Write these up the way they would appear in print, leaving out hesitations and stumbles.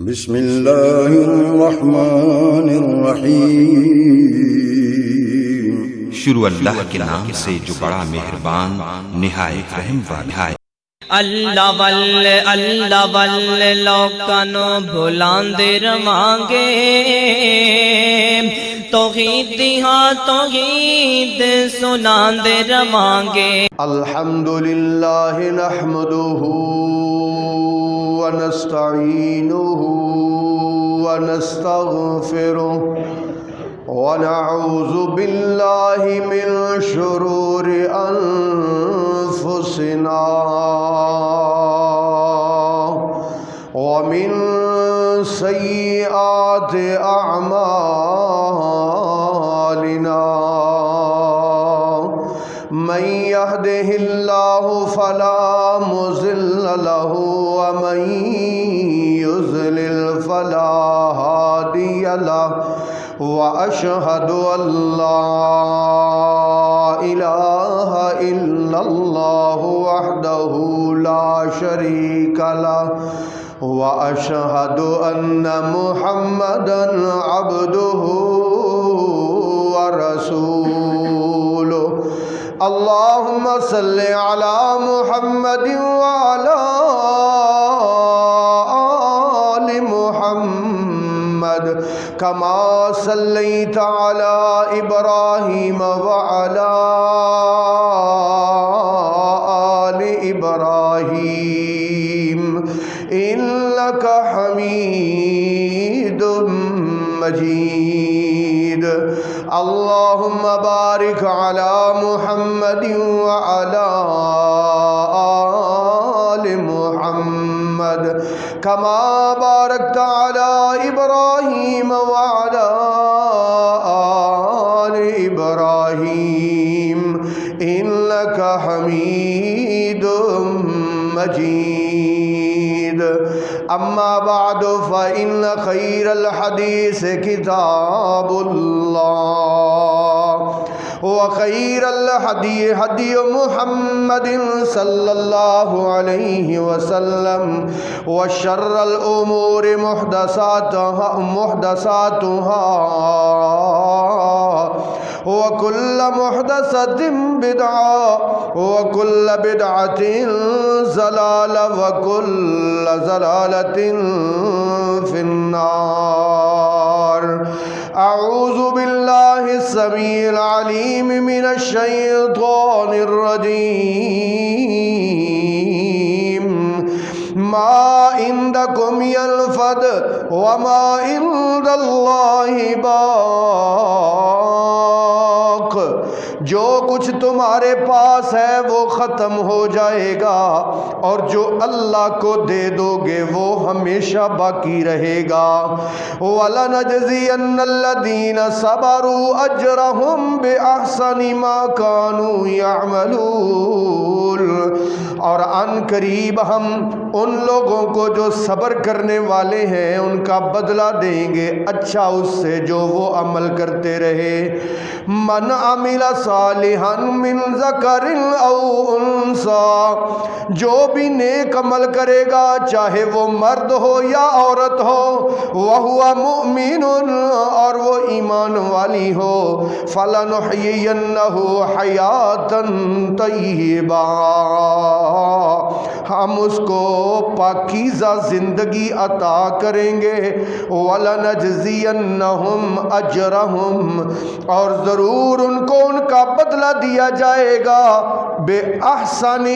بسم اللہ الرحمن الرحیم۔ شروع اللہ کے نام سے جو بڑا مہربان نہایت رحم والا ہے۔ اللہ واللے لوکانو بھلاندے رواں گے، توحید دیہاں توحید سناندے رواں گے۔ الحمدللہ نحمدہ ونستعینہ ونستغفرہ ونعوذ باللہ من شرور انفسنا ومن سیئات اعمالنا، من يهده الله فلا مضل له ومن يضلل فلا هادي له، وأشهد أن لا إله إلا الله وحده لا شريك له، وأشهد أن محمدا عبده ورسوله۔ اللهم صل على محمد وعلى آل محمد كما صليت على إبراهيم وعلى آل إبراهيم إنك حميد مجيد۔ اللهم بارك على محمد وعلى آل محمد كما باركت على إبراهيم وعلى آل إبراهيم إنك حميد مجيد۔ أما بعد فإن خير الحديث كتاب الله، وخير الهدي هدي محمد صلى الله عليه وسلم، وشر الأمور محدثاتها وكل محدثة بدعة وكل بدعة ضلالة وكل ضلالة في النار۔ أعوذ بالله السميع العليم من الشيطان الرجيم۔ ما عندكم ينفد وما عند الله باق۔ جو کچھ تمہارے پاس ہے وہ ختم ہو جائے گا، اور جو اللہ کو دے دو گے وہ ہمیشہ باقی رہے گا۔ وَلَنَجْزِيَنَّ الَّذِينَ صَبَرُوا أَجْرَهُمْ بِأَحْسَنِ مَا كَانُوا يَعْمَلُونَ۔ اور ان قریب ہم ان لوگوں کو جو صبر کرنے والے ہیں ان کا بدلہ دیں گے اچھا اس سے جو وہ عمل کرتے رہے۔ من عمل صالحا من ذکر او انثی، جو بھی نیک عمل کرے گا چاہے وہ مرد ہو یا عورت ہو، وہو مؤمن، اور وہ ایمان والی ہو، فلنحیینہ حیاتا طیبہ، ہم اس کو پاکیزہ زندگی عطا کریں گے۔ وَلَنَجْزِيَنَّهُمْ أَجْرَهُمْ، اور ضرور ان کو ان کا بدلہ دیا جائے گا، بے احسن،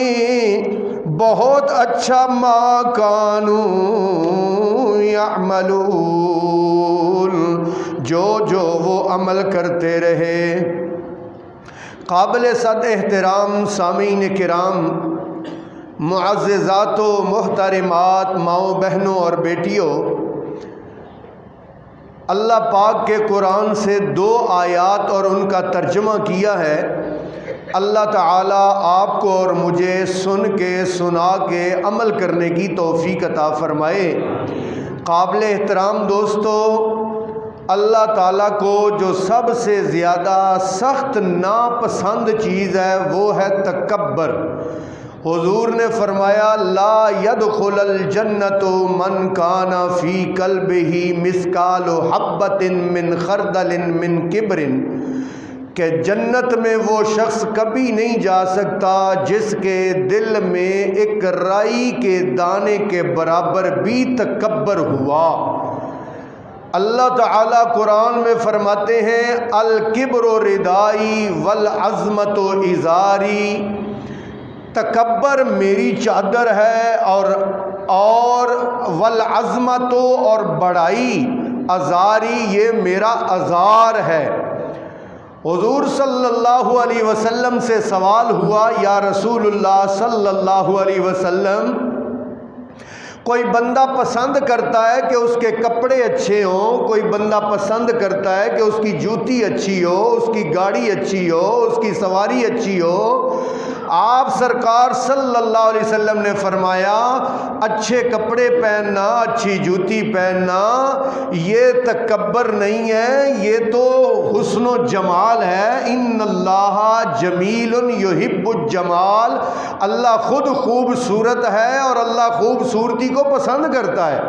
بہت اچھا، ما كانوا يعملون، جو وہ عمل کرتے رہے۔ قابل صد احترام سامعین کرام، معززات و محترمات، ماؤں بہنوں اور بیٹیوں، اللہ پاک کے قرآن سے 2 آیات اور ان کا ترجمہ کیا ہے۔ اللہ تعالیٰ آپ کو اور مجھے سن کے سنا کے عمل کرنے کی توفیق عطا فرمائے۔ قابل احترام دوستو، اللہ تعالیٰ کو جو سب سے زیادہ سخت ناپسند چیز ہے وہ ہے تکبر، حضور نے فرمایا لا يدخل الجنت من کان فی قلبہ مثقال حبۃ من خردل من کبر، کہ جنت میں وہ شخص کبھی نہیں جا سکتا جس کے دل میں ایک رائی کے دانے کے برابر بھی تکبر ہوا۔ اللہ تعالیٰ قرآن میں فرماتے ہیں الکبر ردائی والعظمت ازاری، تکبر میری چادر ہے اور والعظمت اور بڑائی ازاری یہ میرا ازار ہے۔ حضور صلی اللہ علیہ وسلم سے سوال ہوا یا رسول اللہ صلی اللہ علیہ وسلم، کوئی بندہ پسند کرتا ہے کہ اس کے کپڑے اچھے ہوں، کوئی بندہ پسند کرتا ہے کہ اس کی جوتی اچھی ہو، اس کی گاڑی اچھی ہو، اس کی سواری اچھی ہو۔ آپ سرکار صلی اللہ علیہ وسلم نے فرمایا اچھے کپڑے پہننا، اچھی جوتی پہننا یہ تکبر نہیں ہے، یہ تو حسن و جمال ہے۔ ان اللہ جمیل یحب الجمال، اللہ خود خوبصورت ہے اور اللہ خوبصورتی کو پسند کرتا ہے،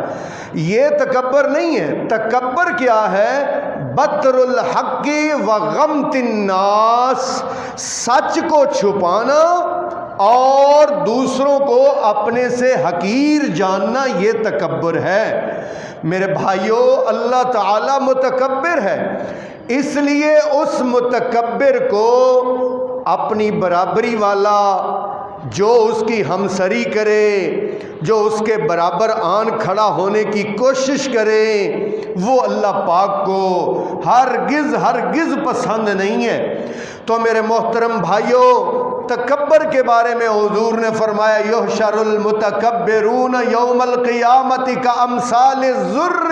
یہ تکبر نہیں ہے۔ تکبر کیا ہے؟ بطر الحق و غمط الناس، سچ کو چھپانا اور دوسروں کو اپنے سے حقیر جاننا، یہ تکبر ہے۔ میرے بھائیوں، اللہ تعالیٰ متکبر ہے، اس لیے اس متکبر کو اپنی برابری والا جو اس کی ہمسری کرے، جو اس کے برابر آن کھڑا ہونے کی کوشش کرے، وہ اللہ پاک کو ہرگز پسند نہیں ہے۔ تو میرے محترم بھائیوں، تکبر کے بارے میں حضور نے فرمایا یحشر المتکبرون یوم القیامت کامثال الذر،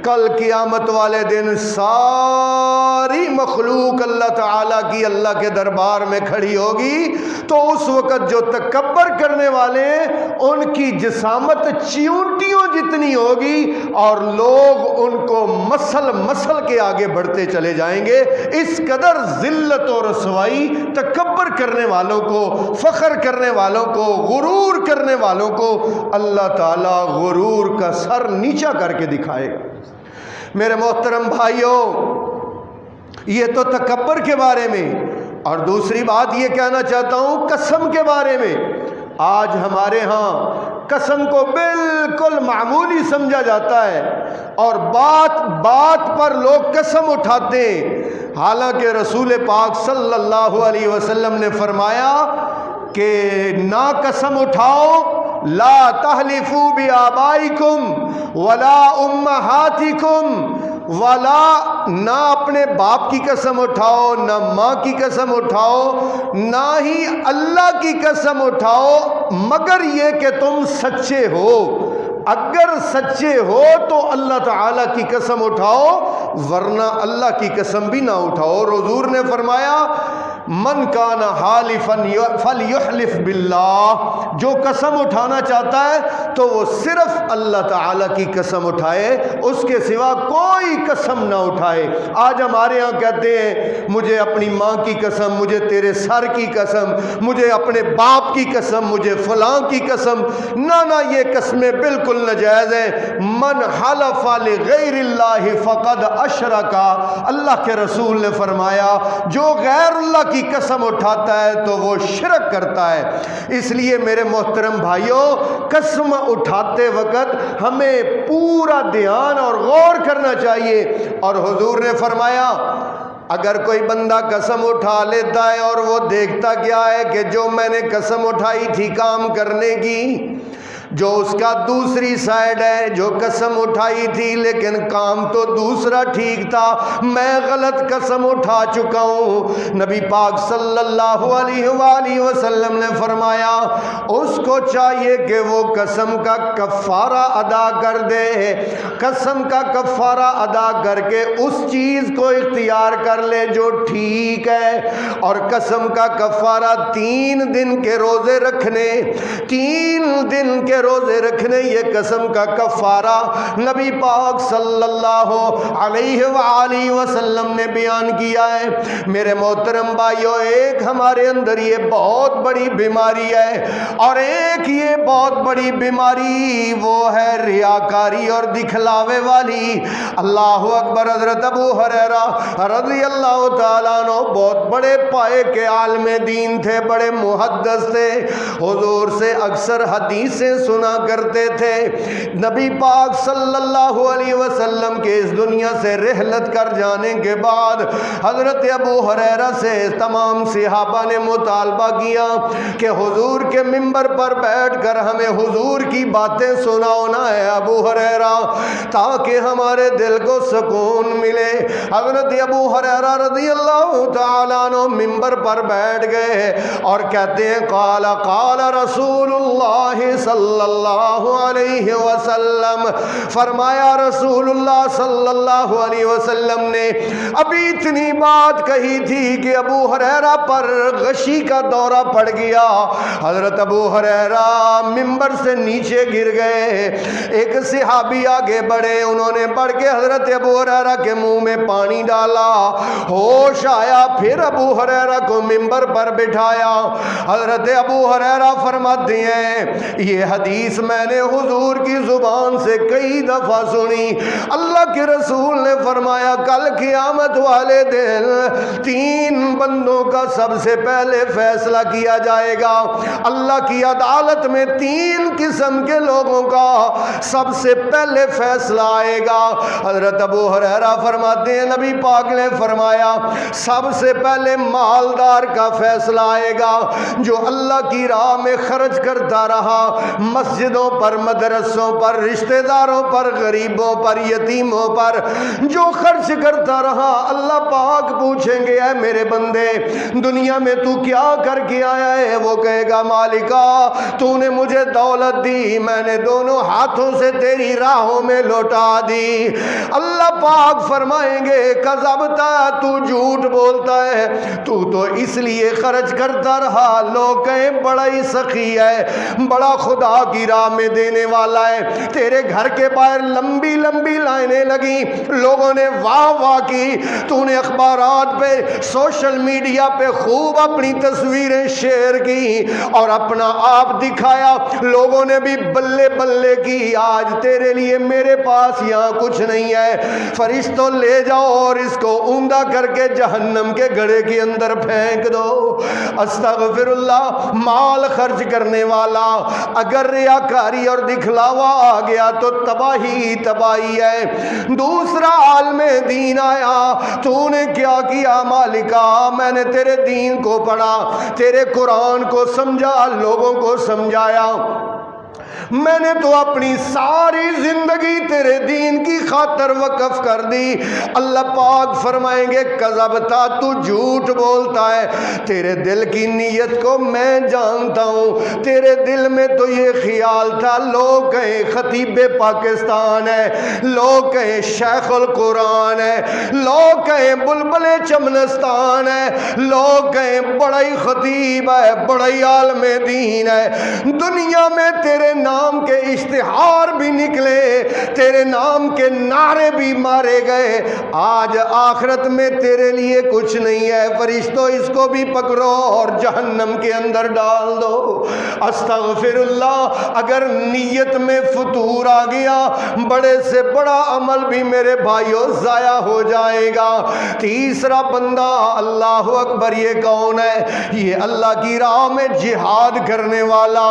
کل قیامت والے دن ساری مخلوق اللہ تعالیٰ کی اللہ کے دربار میں کھڑی ہوگی، تو اس وقت جو تکبر کرنے والے ان کی جسامت چیونٹیوں جتنی ہوگی اور لوگ ان کو مسل کے آگے بڑھتے چلے جائیں گے۔ اس قدر ذلت و رسوائی تکبر کرنے والوں کو، فخر کرنے والوں کو، غرور کرنے والوں کو اللہ تعالیٰ غرور کا سر نیچا کر کے دکھائے گا۔ میرے محترم بھائیوں، یہ تو تکبر کے بارے میں، اور دوسری بات یہ کہنا چاہتا ہوں قسم کے بارے میں۔ آج ہمارے ہاں قسم کو بالکل معمولی سمجھا جاتا ہے اور بات پر لوگ قسم اٹھاتے ہیں، حالانکہ رسول پاک صلی اللہ علیہ وسلم نے فرمایا کہ نہ قسم اٹھاؤ، لا تحلفوا بآبائکم ولا امہاتکم، ولا، نہ اپنے باپ کی قسم اٹھاؤ، نہ ماں کی قسم اٹھاؤ، نہ ہی اللہ کی قسم اٹھاؤ، مگر یہ کہ تم سچے ہو۔ اگر سچے ہو تو اللہ تعالیٰ کی قسم اٹھاؤ، ورنہ اللہ کی قسم بھی نہ اٹھاؤ۔ اور حضور نے فرمایا من کان حالفا فلیحلف باللہ، جو قسم اٹھانا چاہتا ہے تو وہ صرف اللہ تعالیٰ کی قسم اٹھائے، اس کے سوا کوئی قسم نہ اٹھائے۔ آج ہمارے ہاں کہتے ہیں مجھے اپنی ماں کی قسم، مجھے تیرے سر کی قسم، مجھے اپنے باپ کی قسم، مجھے فلاں کی قسم۔ نہ یہ قسمیں بالکل ناجائز ہیں۔ من حلف لغیر اللہ فقد اشرک، اللہ کے رسول نے فرمایا جو غیر اللہ کی قسم اٹھاتا ہے تو وہ شرک کرتا ہے۔ اس لیے میرے محترم بھائیوں، قسم اٹھاتے وقت ہمیں پورا دھیان اور غور کرنا چاہیے۔ اور حضور نے فرمایا اگر کوئی بندہ قسم اٹھا لیتا ہے اور وہ دیکھتا کیا ہے کہ جو میں نے قسم اٹھائی تھی کام کرنے کی، جو اس کا دوسری سائیڈ ہے، جو قسم اٹھائی تھی لیکن کام تو دوسرا ٹھیک تھا، میں غلط قسم اٹھا چکا ہوں، نبی پاک صلی اللہ علیہ وآلہ وسلم نے فرمایا اس کو چاہیے کہ وہ قسم کا کفارہ ادا کر دے، قسم کا کفارہ ادا کر کے اس چیز کو اختیار کر لے جو ٹھیک ہے، اور قسم کا کفارہ 3 دن کے روزے رکھنے، 3 دن کے روزے رکھنے یہ قسم کا کفارہ نبی پاک صلی اللہ علیہ وآلہ وسلم نے بیان کیا ہے۔ میرے محترم بھائیو، ایک ہمارے اندر یہ بہت بڑی بیماری ہے، اور ایک یہ بہت بڑی بیماری وہ ہے ریاکاری اور دکھلاوے والی۔ اللہ اکبر۔ حضرت ابو ہریرہ رضی اللہ تعالیٰ عنہ بہت بڑے پائے کے عالم دین تھے، بڑے محدث تھے، حضور سے اکثر حدیثیں سنا کرتے تھے۔ نبی پاک صلی اللہ علیہ وسلم کے اس دنیا سے رحلت کر جانے کے بعد حضرت ابو ہریرہ سے تمام صحابہ نے مطالبہ کیا کہ حضور کے منبر پر بیٹھ کر ہمیں حضور کی باتیں سنانا ہے ابو ہریرہ، تاکہ ہمارے دل کو سکون ملے۔ حضرت ابو ہریرہ رضی اللہ تعالیٰ عنہ منبر پر بیٹھ گئے اور کہتے ہیں قال قال رسول اللہ صلی اللہ علیہ وسلم، فرمایا رسول اللہ صلی اللہ علیہ وسلم نے ابھی اتنی بات کہی تھی کہ ابو ہریرہ پر غشی کا دورہ پڑ گیا۔ حضرت ابو ہریرہ منبر سے نیچے گر گئے۔ ایک صحابی آگے بڑھے، انہوں نے بڑھ کے حضرت ابو ہریرہ کے منہ میں پانی ڈالا، ہوش آیا، پھر ابو ہریرہ کو منبر پر بٹھایا۔ حضرت ابو ہریرہ فرماتے ہیں یہ حدیث میں نے حضور کی زبان سے کئی دفعہ سنی۔ اللہ کے رسول نے فرمایا کل قیامت والے دن تین بندوں کا سب سے پہلے فیصلہ کیا جائے گا۔ اللہ کی عدالت میں تین قسم کے لوگوں کا سب سے پہلے فیصلہ آئے گا۔ حضرت ابو ہریرہ فرماتے ہیں نبی پاک نے فرمایا سب سے پہلے مالدار کا فیصلہ آئے گا، جو اللہ کی راہ میں خرچ کرتا رہا، مسجدوں پر، مدرسوں پر، رشتہ داروں پر، غریبوں پر، یتیموں پر جو خرچ کرتا رہا۔ اللہ پاک پوچھیں گے اے میرے بندے دنیا میں تو کیا کر کے آیا ہے؟ وہ کہے گا مالکا تو نے مجھے دولت دی، میں نے دونوں ہاتھوں سے تیری راہوں میں لوٹا دی۔ اللہ پاک فرمائیں گے کذبتا، تو جھوٹ بولتا ہے، تو اس لیے خرچ کرتا رہا۔ لوگ کہیں بڑا ہی سخی ہے، بڑا خدا کی راہ میں دینے والا ہے۔ تیرے گھر کے باہر لمبی لمبی لائنیں لگی، لوگوں نے واہ واہ کی، تو نے اخبارات پہ، سوشل میڈیا پہ خوب اپنی تصویریں شیئر کی اور اپنا آپ دکھایا، لوگوں نے بھی بلے بلے کی۔ آج تیرے لیے میرے پاس یہاں کچھ نہیں ہے، فرشتوں لے جاؤ اور اس کو اوندا کر کے جہنم کے گڑھے کے اندر پھینک دو۔ استغفر اللہ۔ مال خرچ کرنے والا اگر ریاکاری اور دکھلاوا آ گیا تو تباہی تباہی ہے۔ دوسرا عالم دین آیا، تو نے کیا کیا مالکا؟ میں نے تیرے دین کو پڑھا، تیرے قرآن کو سمجھا، لوگوں کو سمجھایا، میں نے تو اپنی ساری زندگی تیرے دین کی خاطر وقف کر دی۔ اللہ پاک فرمائیں گے کذبتا، تو جھوٹ بولتا ہے، تیرے دل کی نیت کو میں جانتا ہوں۔ تیرے دل میں تو یہ خیال تھا لوگ کہیں خطیب پاکستان ہے، لوگ کہیں شیخ القرآن ہے، لوگ کہیں بلبل چمنستان ہے، لوگ کہیں بڑا ہی خطیب ہے، بڑا ہی عالم دین ہے۔ دنیا میں تیرے نام کے اشتہار بھی نکلے، تیرے نام کے نعرے بھی مارے گئے، آج آخرت میں تیرے لیے کچھ نہیں ہے۔ فرشتوں اس کو بھی پکڑو اور جہنم کے اندر ڈال دو۔ استغفر اللہ۔ اگر نیت میں فتور آ گیا، بڑے سے بڑا عمل بھی میرے بھائیوں ضائع ہو جائے گا۔ تیسرا بندہ اللہ اکبر، یہ کون ہے؟ یہ اللہ کی راہ میں جہاد کرنے والا،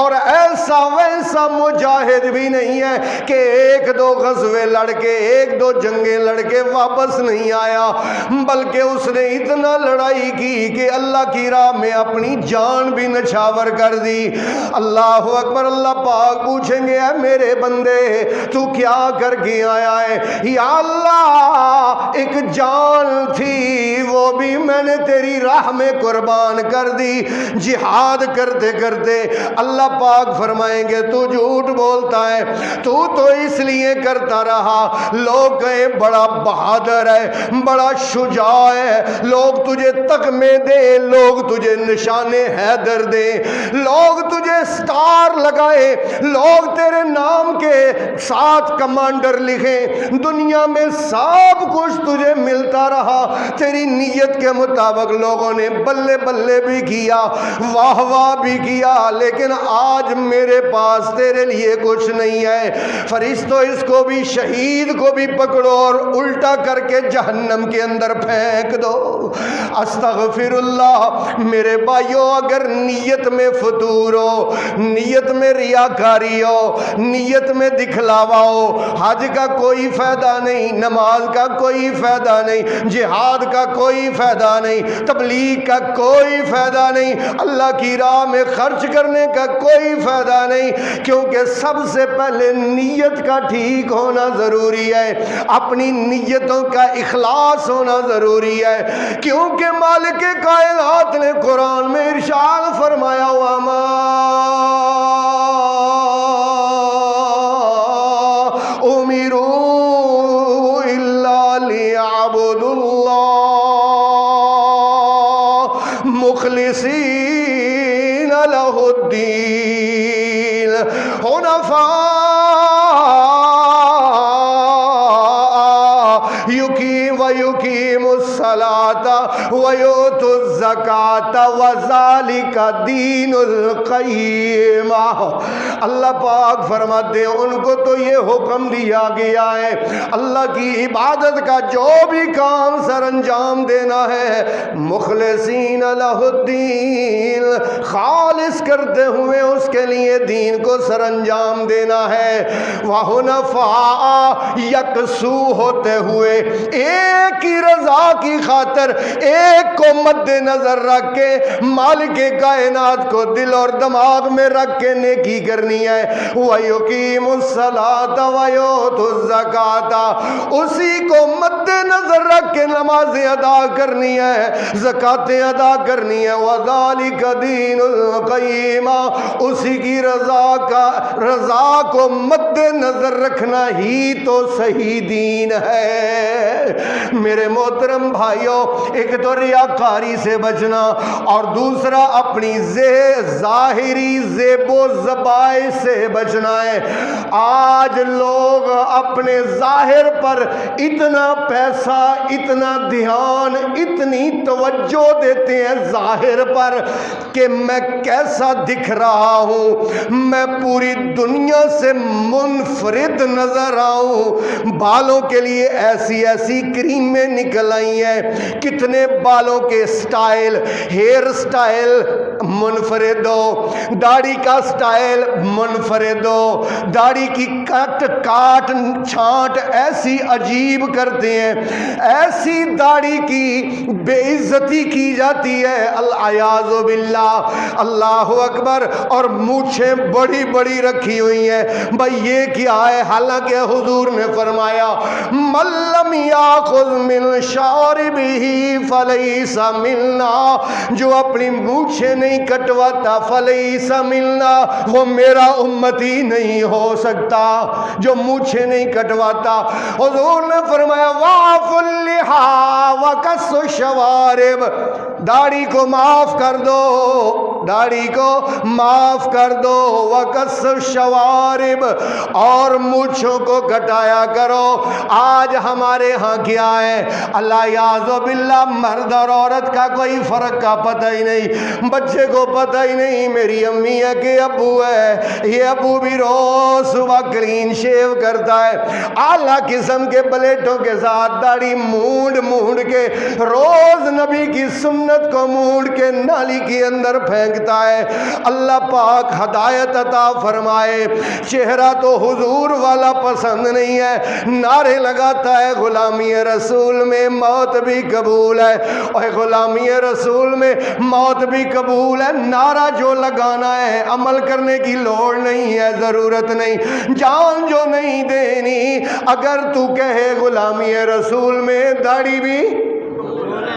اور ایسا ویسا مجاہد بھی نہیں ہے کہ ایک دو غزوے لڑ کے، ایک دو جنگیں لڑ کے واپس نہیں آیا، بلکہ اس نے اتنا لڑائی کی کہ اللہ کی راہ میں اپنی جان بھی نچھاور کر دی۔ اللہ اکبر۔ اللہ پاک پوچھیں گے اے میرے بندے تو کیا کر کے آیا ہے؟ یا اللہ ایک جان تھی وہ بھی میں نے تیری راہ میں قربان کر دی جہاد کرتے کرتے۔ اللہ پاک فرمائیں گے تو جھوٹ بولتا ہے، تو اس لیے کرتا رہا رہا، لوگ کہیں بڑا بہادر ہے، بڑا شجاع ہے، لوگ تجھے تغمے دیں، لوگ تجھے نشان حیدر دیں، لوگ تجھے سٹار لگائے، لوگ تیرے نام کے 7 کمانڈر لکھیں، دنیا میں سب کچھ تجھے ملتا رہا، تیری نیت کے مطابق لوگوں نے بلے بلے بھی کیا، واہ واہ بھی کیا، لیکن آج میرے پاس تیرے لیے کچھ نہیں ہے۔ فرشتوں اس کو بھی، شہید کو بھی پکڑو اور الٹا کر کے جہنم کے اندر پھینک دو۔ استغفر اللہ۔ میرے بھائیو، اگر نیت میں فتور ہو، نیت میں ریاکاری ہو، نیت میں دکھلاوا ہو، حج کا کوئی فائدہ نہیں، نماز کا کوئی فائدہ نہیں، جہاد کا کوئی فائدہ نہیں، تبلیغ کا کوئی فائدہ نہیں، اللہ کی راہ میں خرچ کرنے کا کوئی فائدہ نہیں، کیونکہ سب سے پہلے نیت کا ٹھیک ہونا ضروری ہے، اپنی نیتوں کا اخلاص ہونا ضروری ہے، کیونکہ مالک کائنات نے قرآن میں ارشاد فرمایا وَمَا أُمِرُوا إِلَّا لِيَعْبُدُوا اللَّهَ مُخْلِصِينَ لَهُ الدِّينَ وَيُقِيمُوا الصَّلَاةَ وَيُؤْتُوا الزَّكَاةَ وَذَلِكَ دِينُ الْقَيِّمَةِ۔ اللہ پاک فرماتے ہیں ان کو تو یہ حکم دیا گیا ہے اللہ کی عبادت کا جو بھی کام سر انجام دینا ہے، مخلصین لہ الدین، خالص کرتے ہوئے اس کے لیے دین کو سر انجام دینا ہے، وَحُنَفَاءَ، یکسو ہوتے ہوئے ایک کی رضا کی خاطر، ایک کو مد نظر رکھ کے، مالک کائنات کو دل اور دماغ میں رکھ کے نیکی کرنی ہے، وَيُقِيمُ الصَّلَاةَ وَيُؤْتُوا الزَّكَاةَ، اسی کو مد نظر رکھ کے نمازیں ادا کرنی ہے، زکاتیں ادا کرنی ہے، وَذَلِكَ دِينُ الْقَيِّمَةِ، اسی کی رضا کو مد نظر رکھنا ہی تو صحیح دین ہے۔ میرے محترم بھائیوں، ایک تو ریاکاری سے بچنا اور دوسرا اپنی ظاہری زیب و زبائش سے بچنا ہے۔ آج لوگ اپنے ظاہر پر اتنا پیسہ، اتنا دھیان، اتنی توجہ دیتے ہیں ظاہر پر کہ میں کیسا دکھ رہا ہوں، میں پوری دنیا سے منفرد نظر آؤں، بالوں کے لیے ایسی ایسی کریمیں نکل آئی ہیں، کتنے بالوں کے سٹائل، ہیئر سٹائل منفرد ہو، داڑھی کا سٹائل منفرد ہو، داڑھی کی کٹ کاٹ چھانٹ ایسی عجیب کرتے ہیں، ایسی داڑھی کی بے عزتی کی جاتی ہے، العیاذ باللہ، اللہ اکبر، اور مونچھیں بڑی بڑی رکھی ہوئی ہیں۔ بھائی یہ کیا ہے؟ حالانکہ حضور نے فرمایا من لم یاخذ من شاربہ فلیس منا، جو اپنی مونچھیں نہیں کٹواتا فلیس منا، وہ میرا امتی نہیں ہو سکتا، جو مونچھیں نہیں کٹواتا۔ حضور نے فرمایا واعف اللحا وکس الشوارب، داڑھی کو معاف کر دو، داڑھی کو معاف کر دو، وکس الشوارب، اور مونچھوں کو کٹایا کرو۔ آج ہمارے ہاں کیا ہے؟ اللہ یعوذ باللہ، مرد اور عورت کا کوئی فرق کا پتہ ہی نہیں، بچے کو پتہ ہی نہیں میری امی ہے کہ ابو ہے، یہ ابو بھی روز صبح کلین شیو کرتا ہے، اعلیٰ قسم کے بلیٹوں کے ساتھ داڑھی مونڈ کے روز نبی کی سنت کو مونڈ کے نالی کے اندر پھینکتا ہے۔ اللہ پاک ہدایت عطا فرمائے۔ چہرہ تو حضور والا پسند نہیں ہے، نعرے لگاتا ہے غلامی رسول میں موت بھی قبول ہے، اور غلامی رسول میں موت بھی قبول ہے، نعرہ جو لگانا ہے عمل کرنے کی لوڑ نہیں ہے، ضرورت نہیں، جان جو نہیں دینی، اگر تو کہے غلامی رسول میں داڑھی بھی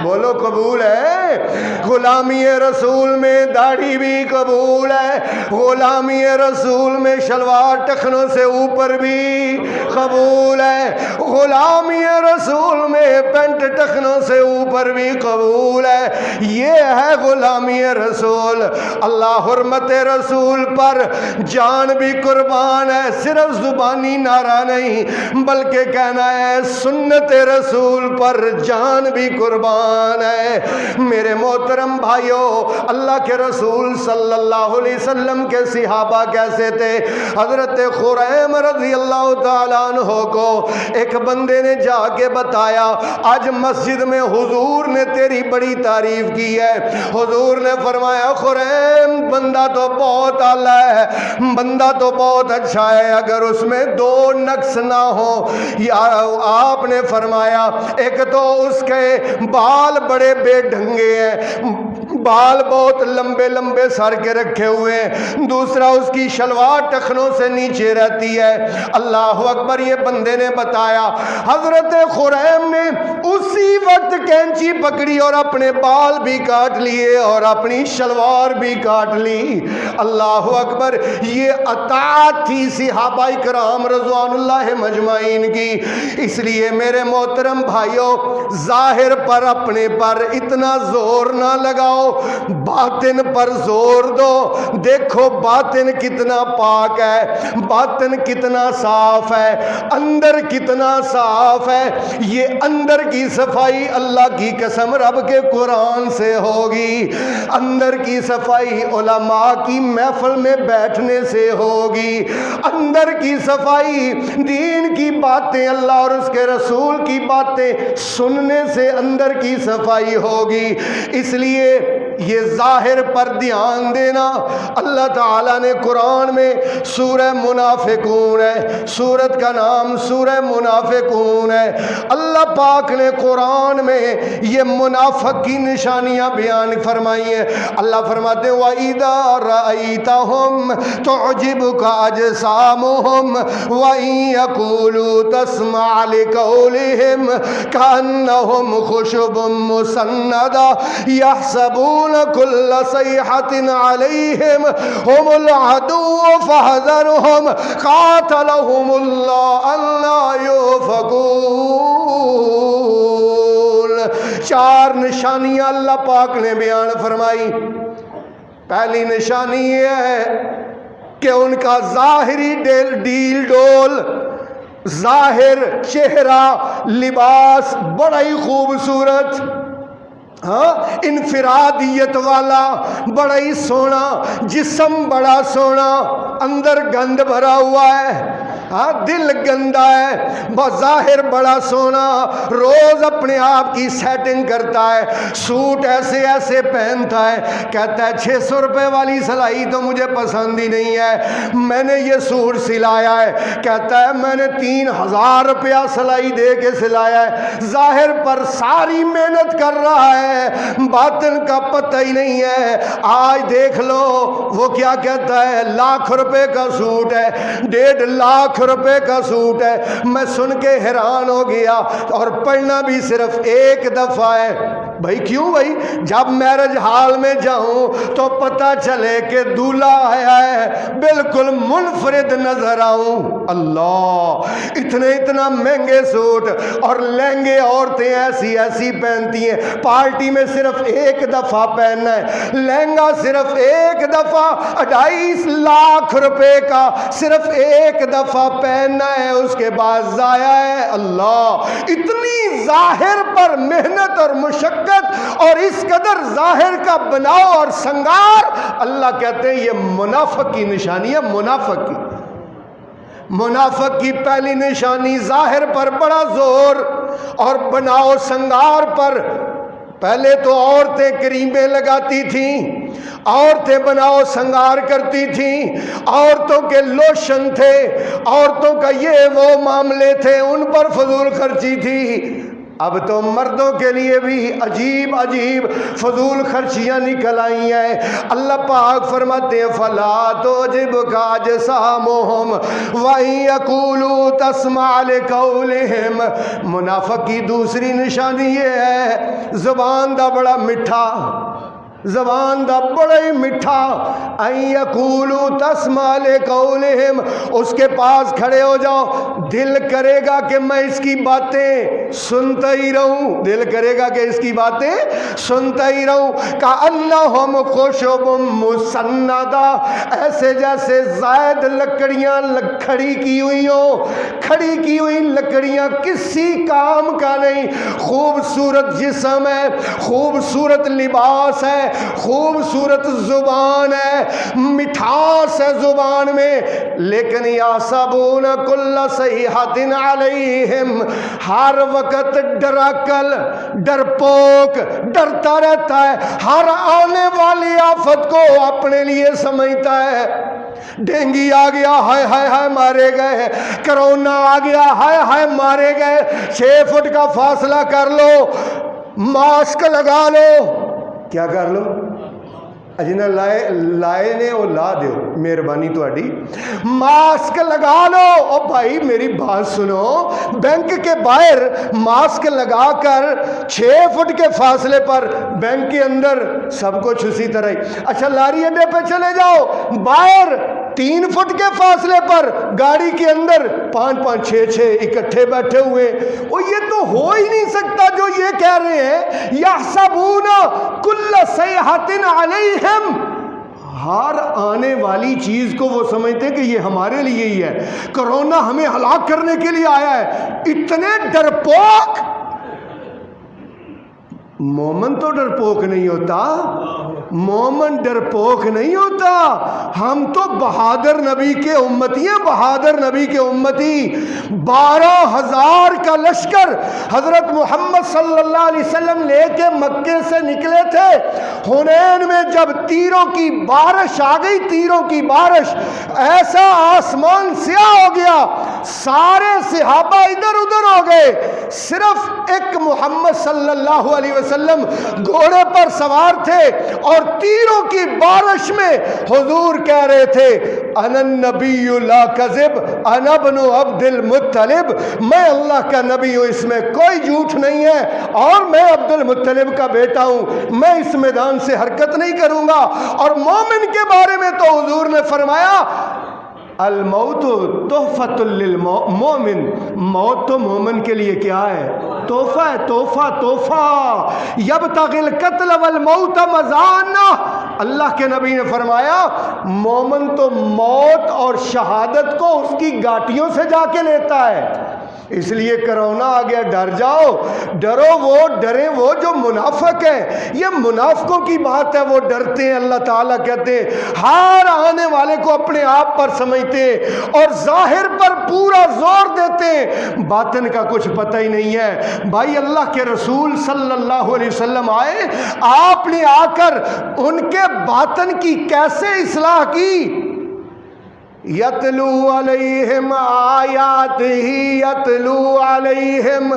بولو قبول ہے؟ غلامی رسول میں داڑھی بھی قبول ہے، غلامی رسول میں شلوار ٹخنوں سے اوپر بھی قبول ہے، غلامی رسول میں پینٹ ٹخنوں سے اوپر بھی قبول ہے۔ یہ ہے غلامی رسول۔ اللہ حرمت رسول پر جان بھی قربان ہے، صرف زبانی نعرہ نہیں بلکہ کہنا ہے سنت رسول پر جان بھی قربان ہے۔ میرے محترم بھائیوں، اللہ کے رسول صلی اللہ علیہ وسلم کے صحابہ کیسے تھے؟ حضرت خریم رضی اللہ تعالیٰ عنہ کو ایک بندے نے جا کے بتایا، آج مسجد میں حضور نے تیری بڑی تعریف کی ہے۔ حضور نے فرمایا خریم بندہ تو بہت اعلیٰ ہے، بندہ تو بہت اچھا ہے، اگر اس میں دو نقص نہ ہو۔ یا آپ نے فرمایا ایک تو اس کے بال بڑے بے ڈھنگے ہیں، بال بہت لمبے لمبے سر کے رکھے ہوئے ہیں، دوسرا اس کی شلوار ٹخنوں سے نیچے رہتی ہے۔ اللہ اکبر، یہ بندے نے بتایا۔ حضرت خریم نے اسی وقت کینچی پکڑی اور اپنے بال بھی کاٹ لیے اور اپنی شلوار بھی کاٹ لی۔ اللہ اکبر، یہ اطاعت تھی صحابہ کرام رضوان اللہ مجمعین کی۔ اس لیے میرے محترم بھائیوں، ظاہر پر اپنے پر اتنا زور نہ لگاؤ، باطن پر زور دو۔ دیکھو باطن کتنا پاک ہے، باطن کتنا صاف ہے، اندر کتنا صاف ہے۔ یہ اندر کی صفائی اللہ کی قسم رب کے قرآن سے ہوگی، اندر کی صفائی علماء کی محفل میں بیٹھنے سے ہوگی، اندر کی صفائی دین کی باتیں اللہ اور اس کے رسول کی باتیں سننے سے اندر کی صفائی ہوگی۔ اس لیے یہ ظاہر پر دھیان دینا۔ اللہ تعالیٰ نے قرآن میں سورہ منافقون ہے، سورت کا نام سورہ منافقون ہے۔ اللہ پاک نے قرآن میں یہ منافق کی نشانیاں بیان فرمائی ہیں۔ اللہ فرماتے ہیں وَإِذَا رَأَيْتَهُمْ تُعْجِبُكَ أَجْسَامُهُمْ وَإِن يَقُولُوا تَسْمَعْ لِقَوْلِهِمْ كَأَنَّهُمْ خُشُبٌ مُّسَنَّدَةٌ يَحْسَبُونَ كُلَّ صَيْحَةٍ عَلَيْهِمْ هُمُ الْعَدُوُّ فَاحْذَرْهُمْ قَاتَلَهُمُ اللَّهُ أَنَّىٰ يُؤْفَكُونَ۔ چار نشانیاں اللہ پاک نے بیان فرمائی۔ پہلی نشانی یہ ہے کہ ان کا ظاہری ڈیل ڈول، ظاہر چہرہ لباس بڑا ہی خوبصورت، انفرادیت والا، بڑا ہی سونا، جسم بڑا سونا، اندر گند بھرا ہوا ہے، دل گندا ہے، بظاہر بڑا سونا، روز اپنے آپ کی سیٹنگ کرتا ہے، سوٹ ایسے ایسے پہنتا ہے، کہتا ہے 600 روپے والی سلائی تو مجھے پسند ہی نہیں ہے، میں نے یہ سوٹ سلایا ہے، کہتا ہے میں نے 3000 روپیہ سلائی دے کے سلایا ہے۔ ظاہر پر ساری محنت کر رہا ہے، باطن کا پتہ ہی نہیں ہے۔ آج دیکھ لو وہ کیا کہتا ہے، 1,00,000 روپے کا سوٹ ہے، 1.5 لاکھ روپے کا سوٹ ہے۔ میں سن کے حیران ہو گیا، اور پڑھنا بھی صرف ایک دفعہ ہے۔ بھائی کیوں بھائی؟ جب میرج ہال میں جاؤں تو پتہ چلے کہ دولہا آیا ہے، بالکل منفرد نظر آؤں۔ اللہ، اتنا مہنگے سوٹ اور لہنگے عورتیں ایسی ایسی پہنتی ہیں، پارٹی میں صرف ایک دفعہ پہننا ہے، لہنگا صرف ایک دفعہ 2.5 لاکھ روپے کا صرف ایک دفعہ پہننا ہے، اس کے بعد ضائع ہے۔ اللہ، اتنی ظاہر پر محنت اور مشقت اور اس قدر ظاہر کا بناؤ اور سنگار، اللہ کہتے ہیں یہ منافق کی نشانی ہے۔ منافق کی پہلی نشانی ظاہر پر بڑا زور اور بناؤ سنگار پر۔ پہلے تو عورتیں کریمیں لگاتی تھیں، عورتیں بناؤ سنگار کرتی تھیں، عورتوں کے لوشن تھے، عورتوں کا یہ وہ معاملے تھے، ان پر فضول خرچی تھی۔ اب تو مردوں کے لیے بھی عجیب عجیب فضول خرچیاں نکل آئی ہیں۔ اللہ پاک فرماتے ہیں فَلَا تُعْجِبْكَ أَجْسَامُهُمْ وَإِن يَقُولُوا تَسْمَعْ لِقَوْلِهِمْ۔ منافق کی دوسری نشانی یہ ہے زبان دا بڑا میٹھا، زبان دا بڑا ہی میٹھا، اَن یقولوا تسمع لقولہم، اس کے پاس کھڑے ہو جاؤ، دل کرے گا کہ میں اس کی باتیں سنتا ہی رہوں، دل کرے گا کہ اس کی باتیں سنتا ہی رہوں، کأنہم خشب مسندہ، ایسے جیسے زائد لکڑیاں کھڑی کی ہوئی ہوں، کھڑی کی ہوئی لکڑیاں کسی کام کا نہیں، خوبصورت جسم ہے، خوبصورت لباس ہے، خوبصورت زبان ہے، مٹھاس ہے زبان میں، لیکن یحسبون کل صیحۃ علیہم، ہر وقت ڈراکل، ڈرپوک، ڈرتا رہتا ہے، ہر آنے والی آفت کو اپنے لیے سمجھتا ہے۔ ڈینگی آ گیا، ہائے ہائے ہائے مارے گئے، کرونا آ گیا، ہائے ہائے مارے گئے، 6 فٹ کا فاصلہ کر لو، ماسک لگا لو، کیا کر لو؟ اجنا لائے نے وہ لا دیو، مہربانی تہاڈی، ماسک لگا لو۔ او بھائی میری بات سنو، بینک کے باہر ماسک لگا کر 6 فٹ کے فاصلے پر، بینک کے اندر سب کچھ اسی طرح ہی۔ اچھا لاری اڈے پہ چلے جاؤ، باہر 3 فٹ کے فاصلے پر، گاڑی کے اندر 5 6 اکٹھے بیٹھے ہوئے، اور یہ تو ہو ہی نہیں سکتا جو یہ کہہ رہے ہیں، یحسبون کل صیحۃ علیہم، ہر آنے والی چیز کو وہ سمجھتے کہ یہ ہمارے لیے ہی ہے، کرونا ہمیں ہلاک کرنے کے لیے آیا ہے۔ اتنے ڈرپوک، مومن تو ڈرپوک نہیں ہوتا، مومن ڈرپوک نہیں ہوتا، ہم تو بہادر نبی کے امتی ہیں، بہادر نبی کے امتی۔ 12,000 کا لشکر حضرت محمد صلی اللہ علیہ وسلم لے کے مکے سے نکلے تھے، حنین میں جب تیروں کی بارش آ گئی، تیروں کی بارش، ایسا آسمان سیاہ ہو گیا، سارے صحابہ ادھر ادھر ہو گئے، صرف ایک محمد صلی اللہ علیہ وسلم گھوڑے پر سوار تھے، اور تیروں کی بارش میں حضور کہہ رہے تھے انا النبی لا کذب انا ابن عبد المطلب، میں اللہ کا نبی ہوں، اس میں کوئی جھوٹ نہیں ہے، اور میں عبد المطلب کا بیٹا ہوں، میں اس میدان سے حرکت نہیں کروں گا۔ اور مومن کے بارے میں تو حضور نے فرمایا الموت تحفۃ للمومن، موت تو مومن کے لیے کیا ہے؟ تحفہ ہے، تحفہ، تحفہ۔ یبتغی القتل والموت مزانہ، اللہ کے نبی نے فرمایا مومن تو موت اور شہادت کو اس کی گاٹیوں سے جا کے لیتا ہے۔ اس لیے کرونا آ گیا، ڈر جاؤ، ڈرو وہ، ڈریں وہ جو منافق ہے، یہ منافقوں کی بات ہے، وہ ڈرتے ہیں۔ اللہ تعالیٰ کہتے ہیں ہر آنے والے کو اپنے آپ پر سمجھتے اور ظاہر پر پورا زور دیتے، باطن کا کچھ پتہ ہی نہیں ہے۔ بھائی اللہ کے رسول صلی اللہ علیہ وسلم آئے، آپ نے آ کر ان کے باطن کی کیسے اصلاح کی؟ یتلو علیہم آیات ہی، یتلو علیہم،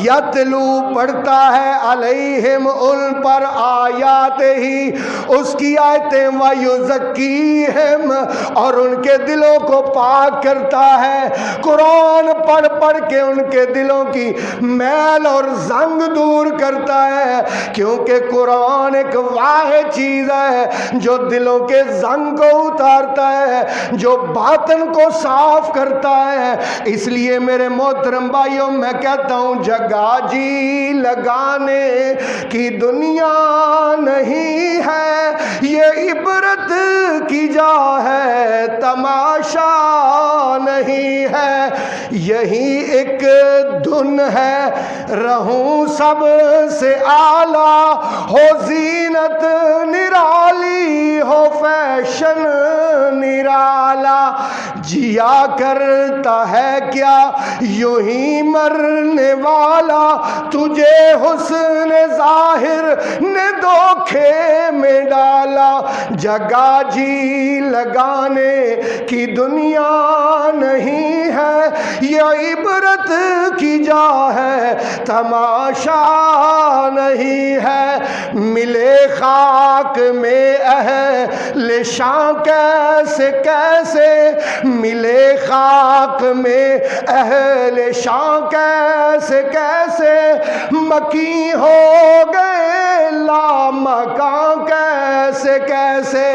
یتلو پڑھتا ہے، علیہم ان پر، آیات ہی اس کی آیتیں، ویزکیہم اور ان کے دلوں کو پاک کرتا ہے، قرآن پڑھ پڑھ کے ان کے دلوں کی میل اور زنگ دور کرتا ہے، کیونکہ قرآن ایک واحد چیز ہے جو دلوں کے زنگ کو اتارتا ہے، جو باطن کو صاف کرتا ہے۔ اس لیے میرے محترم بھائیوں میں کہتا ہوں جگہ جی لگانے کی دنیا نہیں ہے، یہ عبرت کی جا ہے، تماشا نہیں ہے، یہی ایک دن ہے، رہوں سب سے اعلیٰ، ہو زینت نرالی، ہو فیشن نرالا، جیا کرتا ہے کیا یوں ہی مرنے والا، تجھے حسن ظاہر نے دھوکے میں ڈالا، جگہ جی لگانے کی دنیا نہیں ہے، یہ عبرت کی جا ہے تماشا نہیں ہے، ملے خاک میں اہل شان کیسے کیسے، ملے خاک میں اہل شان کیسے کیسے، مکی ہو گئے لامکاں کیسے کیسے،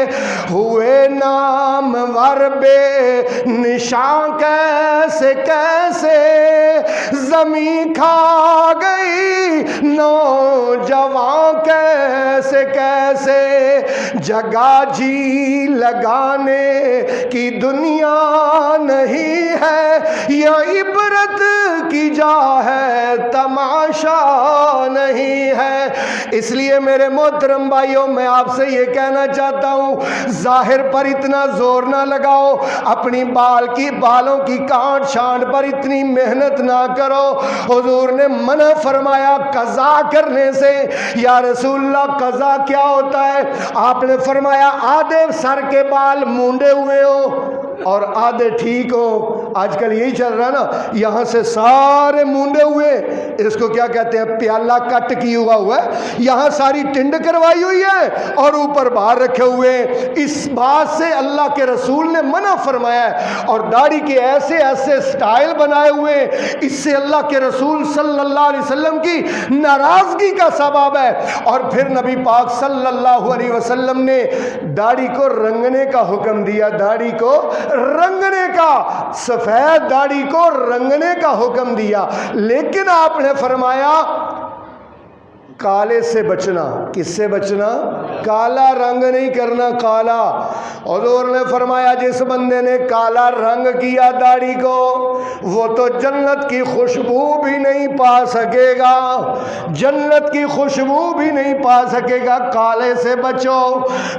ہوئے نامور بے نشان کیسے کیسے، زمین کھا گئی نوجوان کیسے کیسے، جگہ جی لگانے کی دنیا نہیں ہے، یہ عبرت کی جا ہے تماشا نہیں ہے۔ اس لیے میرے محترم بھائیوں، میں آپ سے یہ کہنا چاہتا ہوں، ظاہر پر اتنا زور نہ لگاؤ، اپنی بالوں کی کانٹ چھانٹ پر اتنی محنت نہ کرو۔ حضور نے منع فرمایا قضا کرنے سے۔ یا رسول اللہ قضا کیا ہوتا ہے؟ آپ نے فرمایا آدھے سر کے بال مونڈے ہوئے ہو اور آدھے ٹھیک ہو۔ آج کل یہی چل رہا ہے نا، یہاں سے سارے مونڈے ہوئے، اس کو کیا کہتے ہیں، پیالہ کٹ کی ہوا ہے، یہاں ساری ٹنڈ کروائی ہوئی ہے اور اوپر باہر رکھے ہوئے۔ اس بات سے اللہ کے رسول نے منع فرمایا ہے، اور داڑھی کے ایسے ایسے سٹائل بنائے ہوئے، اس سے اللہ کے رسول صلی اللہ علیہ وسلم کی ناراضگی کا سبب ہے۔ اور پھر نبی پاک صلی اللہ علیہ وسلم نے داڑھی کو رنگنے کا حکم دیا، داڑھی کو رنگنے کا، سفید داڑھی کو رنگنے کا حکم دیا، لیکن آپ نے فرمایا کالے سے بچنا۔ کس سے بچنا؟ کالا رنگ نہیں کرنا، کالا۔ حضور نے فرمایا جس بندے نے کالا رنگ کیا داڑھی کو، وہ تو جنت کی خوشبو بھی نہیں پا سکے گا، جنت کی خوشبو بھی نہیں پا سکے گا۔ کالے سے بچو،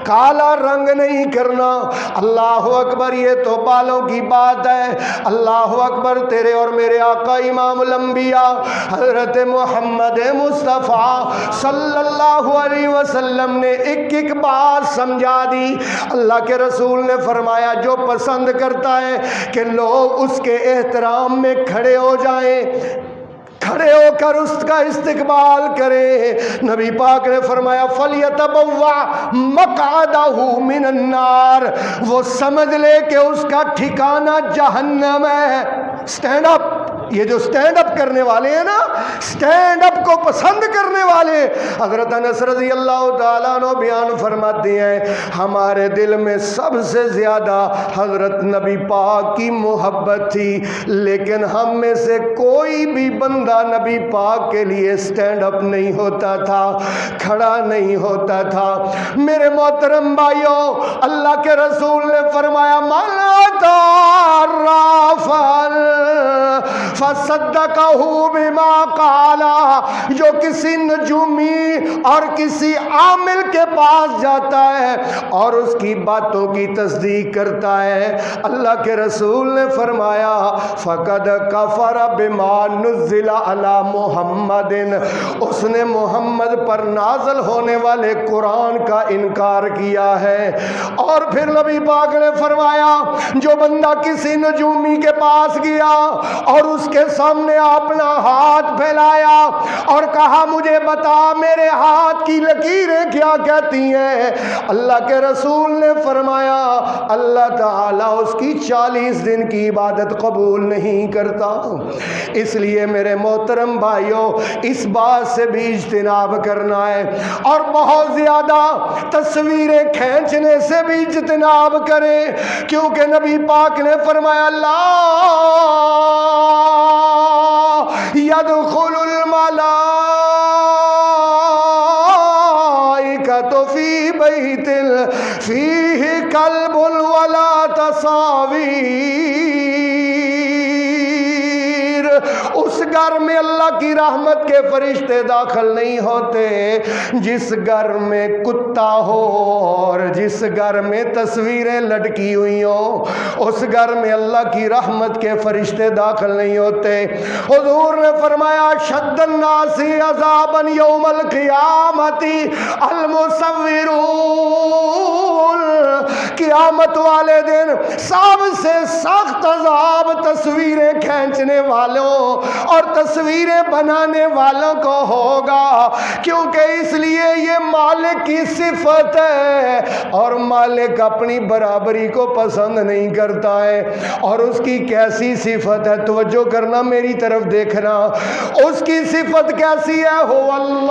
کالا رنگ نہیں کرنا۔ اللہ اکبر، یہ تو بالوں کی بات ہے۔ اللہ اکبر، تیرے اور میرے آقا امام الانبیاء حضرت محمد مصطفیٰ صلی اللہ علیہ وسلم نے ایک ایک بات سمجھا دی۔ اللہ کے رسول نے فرمایا جو پسند کرتا ہے کہ لوگ اس کے احترام میں کھڑے ہو جائیں، کھڑے ہو کر اس کا استقبال کرے، نبی پاک نے فرمایا فَلْيَتَبَوَّعْ مَقْعَدَهُ مِنَ النَّارِ، وہ سمجھ لے کہ اس کا ٹھکانہ جہنم ہے۔ سٹینڈ اپ، یہ جو سٹینڈ اپ کرنے والے ہیں نا، سٹینڈ اپ کو پسند کرنے والے، حضرت انس رضی اللہ تعالیٰ عنہ بیان فرماتے ہیں ہمارے دل میں سب سے زیادہ حضرت نبی پاک کی محبت تھی، لیکن ہم میں سے کوئی بھی بندہ نبی پاک کے لیے سٹینڈ اپ نہیں ہوتا تھا، کھڑا نہیں ہوتا تھا۔ میرے محترم بھائیوں، اللہ کے رسول نے فرمایا مَنْ أَتَى فَصَدَّقَهُ بِمَا قَالَ، جو کسی نجومی اور کسی عامل کے پاس جاتا ہے اور اس کی باتوں کی تصدیق کرتا ہے، اللہ کے رسول نے فرمایا فَقَدْ كَفَرَ بِمَا نُزِّلَ عَلَى مُحَمَّدٍ، اس نے محمد پر نازل ہونے والے قرآن کا انکار کیا ہے۔ اور پھر نبی پاک نے فرمایا جو بندہ کسی نجومی کے پاس گیا اور اس کے سامنے اپنا ہاتھ پھیلایا اور کہا مجھے بتا میرے ہاتھ کی لکیریں کیا کہتی ہیں، اللہ کے رسول نے فرمایا اللہ تعالیٰ اس کی 40 دن کی عبادت قبول نہیں کرتا۔ اس لیے میرے محترم بھائیوں، اس بات سے بھی اجتناب کرنا ہے، اور بہت زیادہ تصویریں کھینچنے سے بھی اجتناب کریں، کیونکہ نبی پاک نے فرمایا لا يدخل الملائكة في بيت فيه كلب ولا تصاوير، اس گھر میں اللہ کی رحمت کے فرشتے داخل نہیں ہوتے جس گھر میں کتا ہو اور جس گھر میں تصویریں لٹکی ہوئی ہوں، اس گھر میں اللہ کی رحمت کے فرشتے داخل نہیں ہوتے۔ حضور نے فرمایا شد الناس عذابا یوم القیامت المصورون، قیامت والے دن سب سے سخت عذاب تصویریں کھینچنے والوں اور تصویریں بنانے والوں کو ہوگا، کیونکہ اس لیے یہ مالک کی صفت ہے اور مالک اپنی برابری کو پسند نہیں کرتا ہے۔ اور اس کی کیسی صفت ہے؟ توجہ کرنا، میری طرف دیکھنا، اس کی صفت کیسی ہے؟ هو اللہ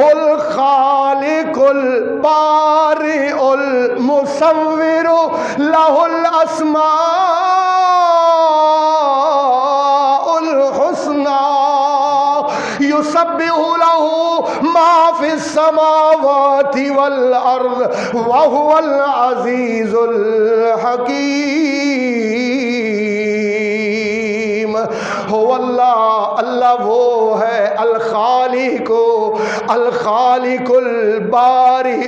الخالق البارئ المصور له الاسماء الحسنى يسبح له ما في السماوات والارض وهو العزيز الحكيم۔ هو اللہ، اللہ وہ ہے الخالق البارئ،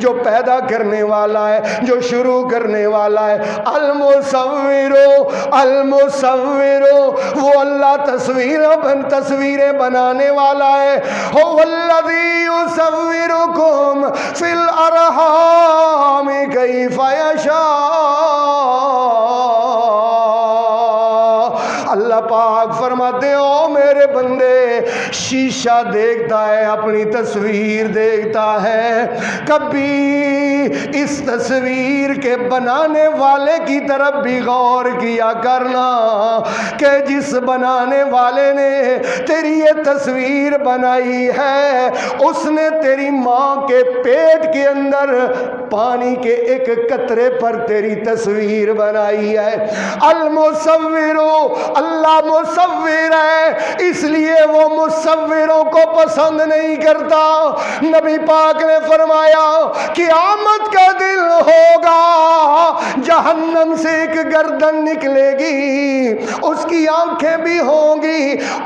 جو پیدا کرنے والا ہے، جو شروع کرنے والا ہے، المصور وہ اللہ تصویریں بنانے والا ہے۔ هو الذی یصورکم فی الارحام کیف یشاء۔ اللہ پاک فرماتے ہو میرے بندے، شیشہ دیکھتا ہے، اپنی تصویر دیکھتا ہے، کبھی اس تصویر کے بنانے والے کی طرف بھی غور کیا کرنا کہ جس بنانے والے نے تیری یہ تصویر بنائی ہے اس نے تیری ماں کے پیٹ کے اندر پانی کے ایک قطرے پر تیری تصویر بنائی ہے۔ المصور، اللہ مصور ہے، اس لیے وہ مصوروں کو پسند نہیں کرتا۔ نبی پاک نے فرمایا قیامت کا دن ہوگا، جہنم سے ایک گردن نکلے گی، اس کی آنکھیں بھی ہوں گی،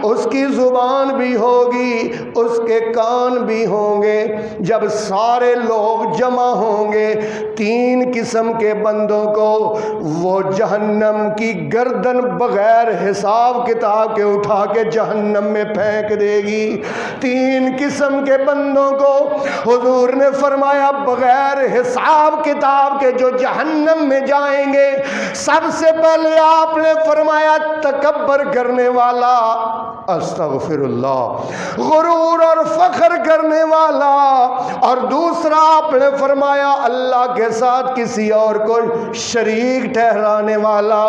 اس کی زبان بھی ہوگی، اس کے کان بھی ہوں گے۔ جب سارے لوگ جمع ہوں گے، تین قسم کے بندوں کو وہ جہنم کی گردن بغیر حساب کتاب کے اٹھا کے جہنم میں پھینک دے گی۔ تین قسم کے بندوں کو حضور نے فرمایا بغیر حساب کتاب کے جو جہنم میں جائیں گے، سب سے پہلے آپ نے فرمایا تکبر کرنے والا، استغفر اللہ، غرور اور فخر کرنے والا، اور دوسرا آپ نے فرمایا اللہ کے ساتھ کسی اور کو شریک ٹھہرانے والا،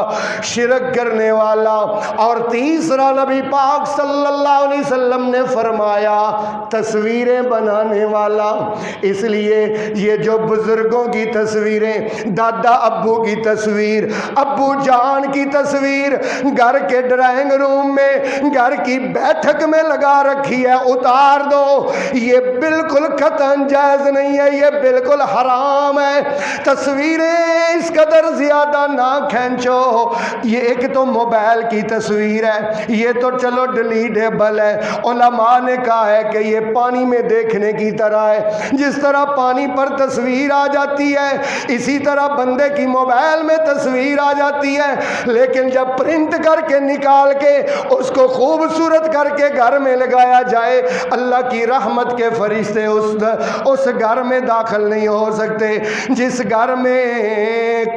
شرک کرنے والا، اور تیسرا نبی پاک صلی اللہ علیہ وسلم نے فرمایا تصویریں بنانے والا۔ اس لیے یہ جو بزرگوں کی تصویریں، دادا ابو کی تصویر، ابو جان کی تصویر گھر کے ڈرائنگ روم میں، گھر کی بیٹھک میں لگا رکھی ہے، اتار دو، یہ بالکل قطعاً جائز نہیں ہے، یہ بالکل حرام ہے۔ تصویریں اس قدر زیادہ نہ کھینچو۔ یہ ایک تو موبائل کی تصویر ہے، یہ تو چلو ڈیلیٹیبل ہے، علماء نے کہا ہے کہ یہ پانی میں دیکھنے کی طرح ہے، جس طرح پانی پر تصویر آ جاتی ہے اسی طرح بندے کی موبائل میں تصویر آ جاتی ہے، لیکن جب پرنٹ کر کے نکال کے اس کو خوبصورت کر کے گھر میں لگایا جائے، اللہ کی رحمت کے فرشتے اس گھر میں داخل نہیں ہو سکتے۔ جس گھر میں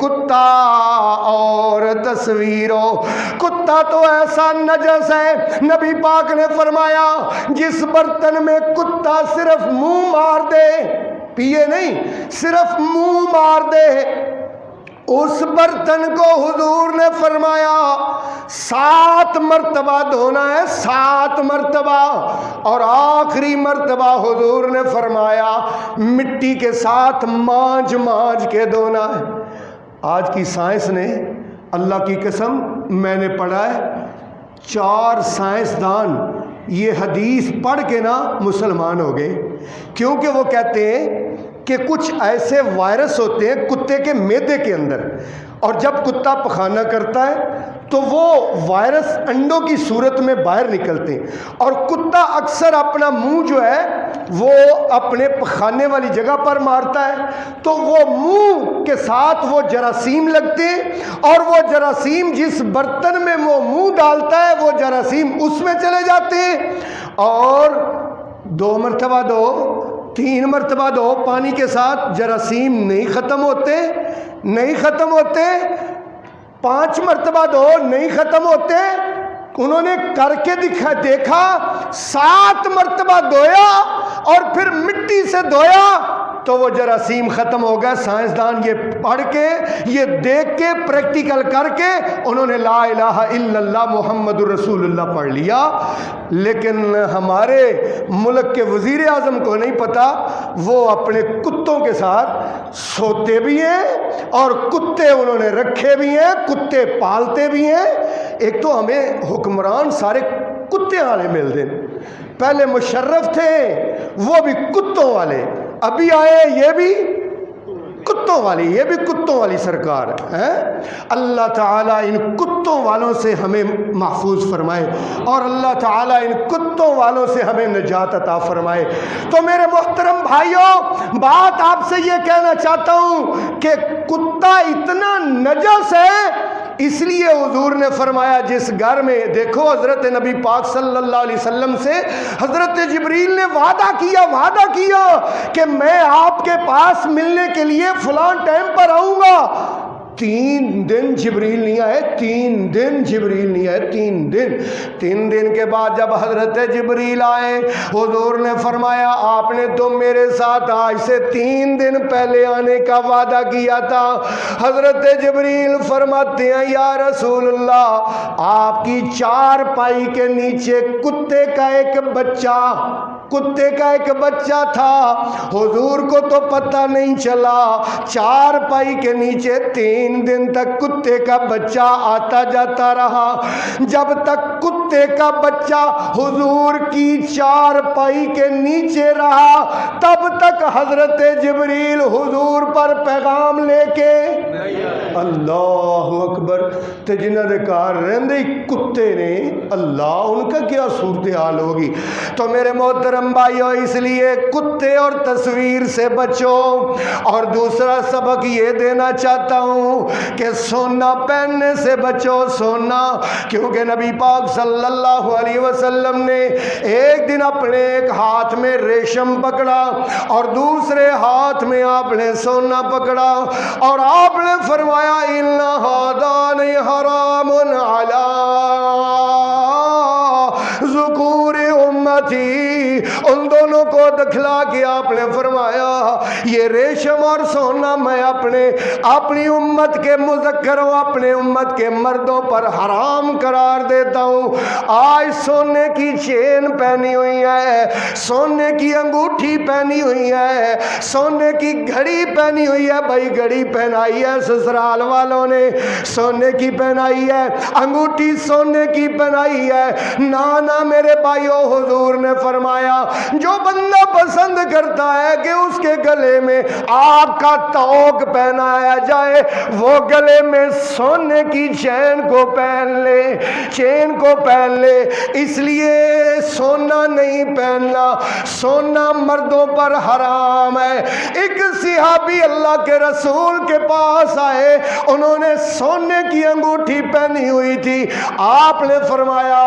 کتا اور تصویر ہو، کتا تو ایسا نجس ہے، نبی پاک نے فرمایا جس برتن میں کتا صرف منہ مار دے، پیے نہیں، صرف منہ مار دے، اس برتن کو حضور نے فرمایا 7 مرتبہ دھونا ہے، 7 مرتبہ، اور آخری مرتبہ حضور نے فرمایا مٹی کے ساتھ مانج کے دھونا ہے۔ آج کی سائنس نے، اللہ کی قسم میں نے پڑھا ہے 4 سائنسدان یہ حدیث پڑھ کے نا مسلمان ہو گئے، کیونکہ وہ کہتے ہیں کہ کچھ ایسے وائرس ہوتے ہیں کتے کے معدے کے اندر، اور جب کتا پخانہ کرتا ہے تو وہ وائرس انڈوں کی صورت میں باہر نکلتے ہیں، اور کتا اکثر اپنا منہ جو ہے وہ اپنے پخانے والی جگہ پر مارتا ہے، تو وہ منہ کے ساتھ وہ جراثیم لگتے ہیں، اور وہ جراثیم جس برتن میں وہ منہ ڈالتا ہے وہ جراثیم اس میں چلے جاتے ہیں، اور 2 مرتبہ دو، 3 مرتبہ دو، پانی کے ساتھ جراثیم نہیں ختم ہوتے، نہیں ختم ہوتے، 5 مرتبہ دو، نہیں ختم ہوتے۔ انہوں نے کر کے دیکھا، 7 مرتبہ دھویا اور پھر مٹی سے دھویا تو وہ جراثیم ختم ہو گئے۔ سائنسدان یہ پڑھ کے، یہ دیکھ کے، پریکٹیکل کر کے انہوں نے لا الہ الا اللہ محمد الرسول اللہ پڑھ لیا۔ لیکن ہمارے ملک کے وزیر اعظم کو نہیں پتا، وہ اپنے کتوں کے ساتھ سوتے بھی ہیں اور کتے انہوں نے رکھے بھی ہیں، کتے پالتے بھی ہیں۔ ایک تو ہمیں حکمران سارے کتے والے مل دیں، پہلے مشرف تھے وہ بھی کتوں والے، ابھی آئے یہ بھی کتوں والی، یہ بھی کتوں والی سرکار ہے۔ اللہ تعالیٰ ان کتوں والوں سے ہمیں محفوظ فرمائے، اور اللہ تعالیٰ ان کتوں والوں سے ہمیں نجات عطا فرمائے۔ تو میرے محترم بھائیوں، بات آپ سے یہ کہنا چاہتا ہوں کہ کتا اتنا نجس ہے، اس لیے حضور نے فرمایا جس گھر میں، دیکھو حضرت نبی پاک صلی اللہ علیہ وسلم سے حضرت جبریل نے وعدہ کیا کہ میں آپ کے پاس ملنے کے لیے فلاں ٹائم پر آؤں گا۔ 3 دن جبریل نہیں آئے، 3 دن جبریل نہیں آئے، 3 دن کے بعد جب حضرت جبریل آئے، حضور نے فرمایا آپ نے تو میرے ساتھ آج سے 3 دن پہلے آنے کا وعدہ کیا تھا۔ حضرت جبریل فرماتے ہیں یا رسول اللہ، آپ کی 4 پائی کے نیچے کتے کا ایک بچہ تھا، حضور کو تو پتہ نہیں چلا، 4 پائی کے نیچے 3 دن تک کتے کا بچہ آتا جاتا رہا۔ جب تک کتے کا بچہ حضور کی 4 پائی کے نیچے رہا، تب تک حضرت جبریل حضور پر پیغام لے کے، اللہ اکبر، تے جنہاں دے کار رہندے کتے نے، اللہ ان کا کیا صورتحال ہوگی۔ تو میرے محترم بھائیو، اس لیے کتے اور تصویر سے بچو۔ اور دوسرا سبق یہ دینا چاہتا ہوں کہ سونا پہننے سے بچو، سونا، کیونکہ نبی پاک صلی اللہ علیہ وسلم نے ایک دن اپنے ایک ہاتھ میں ریشم پکڑا اور دوسرے ہاتھ میں آپ نے سونا پکڑا، اور آپ نے فرمایا ان ھذان حرام علی ذکور امتی، ان دونوں کو دکھلا کے آپ نے فرمایا یہ ریشم اور سونا میں اپنی امت کے مذکروں، اپنے امت کے مردوں پر حرام قرار دیتا ہوں۔ آج سونے کی چین پہنی ہوئی ہے، سونے کی انگوٹھی پہنی ہوئی ہے، سونے کی گھڑی پہنی ہوئی ہے، بھائی گھڑی پہنائی ہے سسرال والوں نے، سونے کی پہنائی ہے، انگوٹھی سونے کی پہنائی ہے، نانا میرے بھائیو، حضور نے فرمایا جو بندہ پسند کرتا ہے کہ اس کے گلے میں آپ کا توق پہنایا جائے، وہ گلے میں سونے کی چین کو پہن لے، اس لیے سونا نہیں پہننا، سونا مردوں پر حرام ہے۔ ایک صحابی اللہ کے رسول کے پاس آئے، انہوں نے سونے کی انگوٹھی پہنی ہوئی تھی، آپ نے فرمایا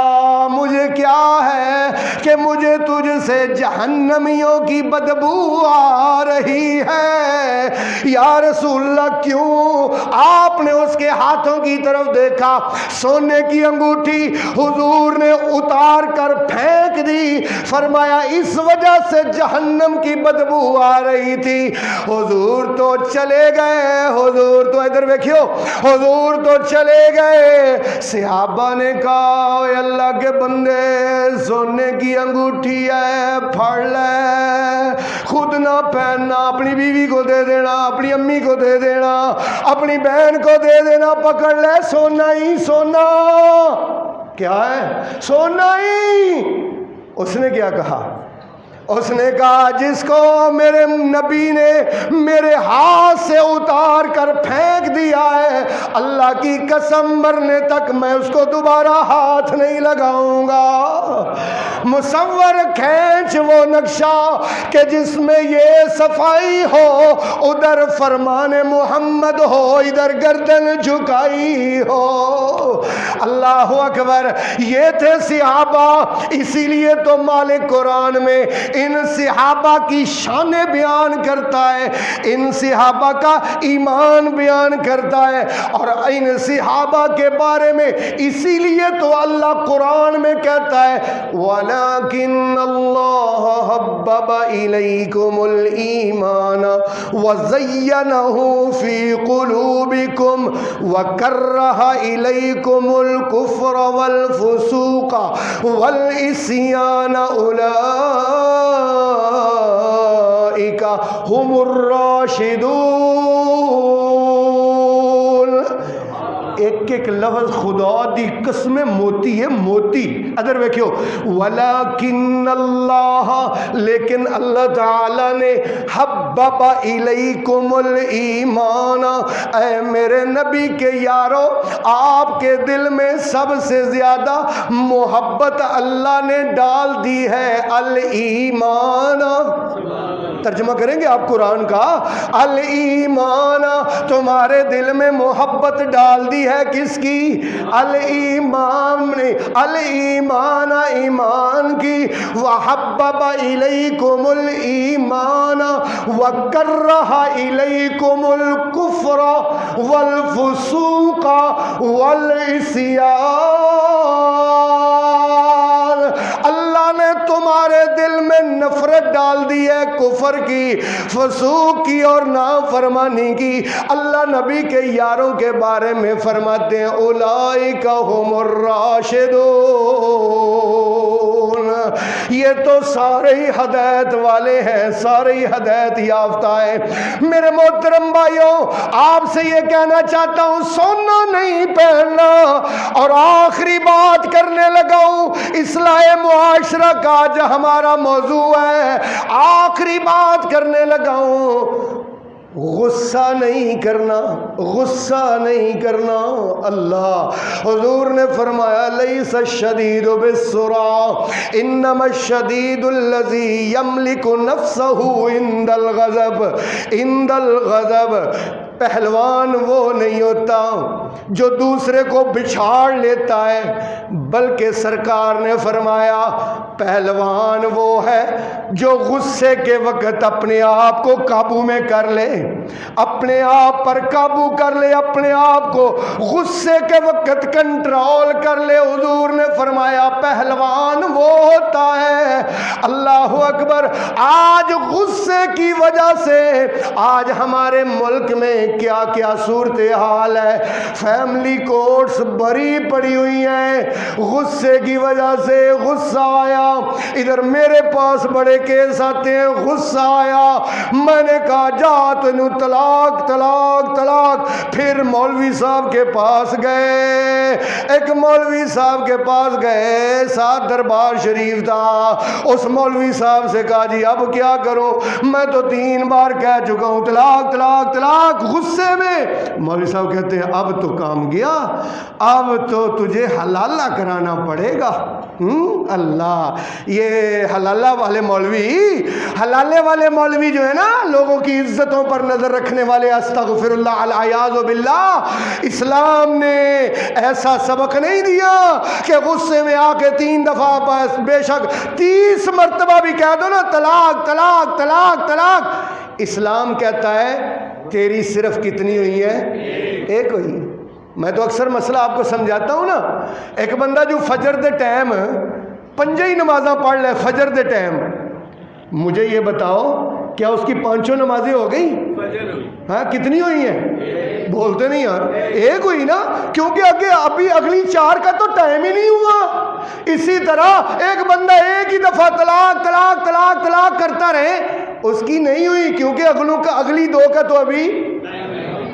مجھے کیا ہے کہ مجھے تجھ سے جہنمیوں کی بدبو آ رہی ہے۔ یا رسول اللہ کیوں؟ آپ نے اس کے ہاتھوں کی طرف دیکھا، سونے کی انگوٹھی حضور نے اتار کر پھینک دی، فرمایا اس وجہ سے جہنم کی بدبو آ رہی تھی۔ حضور تو چلے گئے، حضور تو ادھر دیکھیو، حضور تو چلے گئے۔ صحابہ نے کہا اے اللہ کے بندے، سونے کی انگوٹھی ہے، پھڑ لے، خود نہ پہننا، اپنی بیوی کو دے دینا، اپنی امی کو دے دینا، اپنی بہن کو دے دینا، پکڑ لے، سونا ہی سونا، کیا ہے؟ سونا ہی۔ اس نے کیا کہا؟ اس نے کہا جس کو میرے نبی نے میرے ہاتھ سے اتار کر پھینک دیا ہے، اللہ کی قسم مرنے تک میں اس کو دوبارہ ہاتھ نہیں لگاؤں گا۔ مصور کھینچ وہ نقشہ کہ جس میں یہ صفائی ہو، ادھر فرمان محمد ہو، ادھر گردن جھکائی ہو۔ اللہ اکبر، یہ تھے صحابہ۔ اسی لیے تو مالک قرآن میں ان صحابہ کی شان بیان کرتا ہے، ان صحابہ کا ایمان بیان کرتا ہے، اور ان صحابہ کے بارے میں اسی لیے تو اللہ قرآن میں کہتا ہے وَلَكِنَّ اللَّهَ حَبَّبَ إِلَيْكُمُ الْإِيمَانَ وَزَيَّنَهُ فِي قُلُوبِكُمْ وَكَرَّهَ إِلَيْكُمُ الْكُفْرَ وَالْفُسُوقَ وَالْعِصْيَانَ أُولَئِكَ هُمُ الرَّاشِدُونَ۔ ایک ایک لفظ خدا دی قسم موتی ہے، موتی۔ ادھر دیکھو، وَلَكِنَّ اللَّهَ، لیکن اللہ تعالی نے حبب الیکم الایمان، اے میرے نبی کے یارو، آپ کے دل میں سب سے زیادہ محبت اللہ نے ڈال دی ہے الایمان۔ ترجمہ کریں گے آپ قرآن کا؟ الایمان، تمہارے دل میں محبت ڈال دی ہے کس کی؟ الایمان نے، الایمان ایمان کی۔ وحبب الیکم الایمان وکرہ الیکم الکفر والفسوق والعصیان، اللہ نے تمہارے دل میں نفرت ڈال دی ہے کفر کی، فسوق کی اور نافرمانی کی۔ اللہ نبی کے یاروں کے بارے میں فرماتے ہیں اولئک هم الراشدون، یہ تو سارے ہی ہدایت والے ہیں، سارے ہی ہدایت یافتہ ہیں۔ میرے محترم بھائیوں، آپ سے یہ کہنا چاہتا ہوں سونا نہیں پہننا، اور آخری بات کرنے لگا ہوں، اصلاح معاشرہ کا آج ہمارا موضوع ہے۔ آخری بات کرنے لگا ہوں، غصہ نہیں کرنا، غصہ نہیں کرنا۔ اللہ حضور نے فرمایا لیس الشدید بالسرعہ انما الشدید الذی یملک نفسہ عند الغضب، عند الغضب۔ پہلوان وہ نہیں ہوتا جو دوسرے کو بچھاڑ لیتا ہے، بلکہ سرکار نے فرمایا پہلوان وہ ہے جو غصے کے وقت اپنے آپ کو قابو میں کر لے، اپنے آپ پر قابو کر لے، اپنے آپ کو غصے کے وقت کنٹرول کر لے۔ حضور نے فرمایا پہلوان وہ ہوتا ہے۔ اللہ اکبر، آج غصے کی وجہ سے آج ہمارے ملک میں کیا کیا صورتحال ہے۔ فیملی کورٹس بھری پڑی ہوئی ہیں غصے کی وجہ سے۔ غصہ آیا، ادھر میرے پاس بڑے کیس آتے ہیں، غصہ آیا، میں نے کہا جا تینوں طلاق طلاق طلاق۔ پھر مولوی صاحب کے پاس گئے، ایک مولوی صاحب کے پاس گئے، ساتھ دربار شریف تھا۔ اس مولوی صاحب سے کہا جی اب کیا کروں، میں تو 3 بار کہہ چکا ہوں طلاق طلاق طلاق، غصے میں۔ مولوی صاحب کہتے ہیں اب تو کام گیا، اب تو تجھے حلالہ کرانا پڑے گا۔ اللہ، یہ حلالہ والے مولوی، حلالے والے مولوی جو ہے نا، لوگوں کی عزتوں پر نظر رکھنے والے، استغفر اللہ العیاذ باللہ۔ اسلام نے ایسا سبق نہیں دیا کہ غصے میں آ کے 3 دفعہ، بس بے شک 30 مرتبہ بھی کہہ دو نا طلاق طلاق طلاق طلاق۔ اسلام کہتا ہے تیری صرف کتنی ہوئی ہے؟ ایک ہوئی۔ میں تو اکثر مسئلہ آپ کو سمجھاتا ہوں نا، ایک بندہ جو فجر دے ٹائم 5 ہی نمازاں پڑھ لے فجر دے ٹائم، مجھے یہ بتاؤ کیا اس کی 5 نمازیں ہو گئی؟ ہاں کتنی ہوئی ہیں؟ بولتے نہیں یار، ایک ہوئی نا، کیونکہ ابھی اگلی 4 کا تو ٹائم ہی نہیں ہوا۔ اسی طرح ایک بندہ ایک ہی دفعہ طلاق طلاق طلاق طلاق کرتا رہے، اس کی نہیں ہوئی، کیونکہ اگلی 2 کا تو ابھی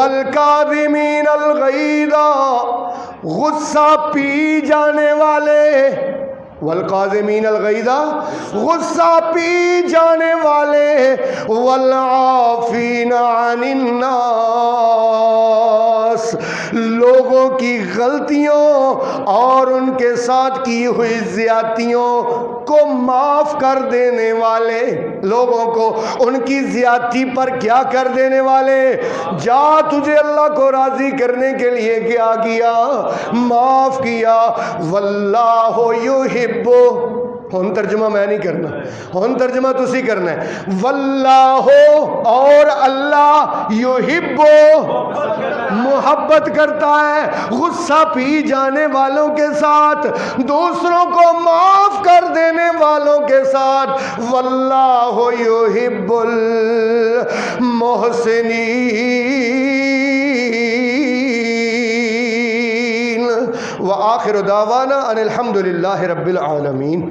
والکاظمین الغیظ، غصہ پی جانے والے، والقاظمین الغیظ غصہ پی جانے والے، والعافین عن الناس لوگوں کی غلطیوں اور ان کے ساتھ کی ہوئی زیادتیوں کو معاف کر دینے والے، لوگوں کو ان کی زیادتی پر کیا کر دینے والے، جا تجھے اللہ کو راضی کرنے کے لیے کیا کیا، معاف کیا۔ واللہ یحب، ہن ترجمہ میں نہیں کرنا، ہن ترجمہ تسی کرنا ہے۔ واللہ اور اللہ، یحب محبت کرتا ہے غصہ پی جانے والوں کے ساتھ، دوسروں کو معاف کر دینے والوں کے ساتھ۔ واللہ یحب المحسنین۔ وآخر دعوانا ان الحمد للہ رب العالمین۔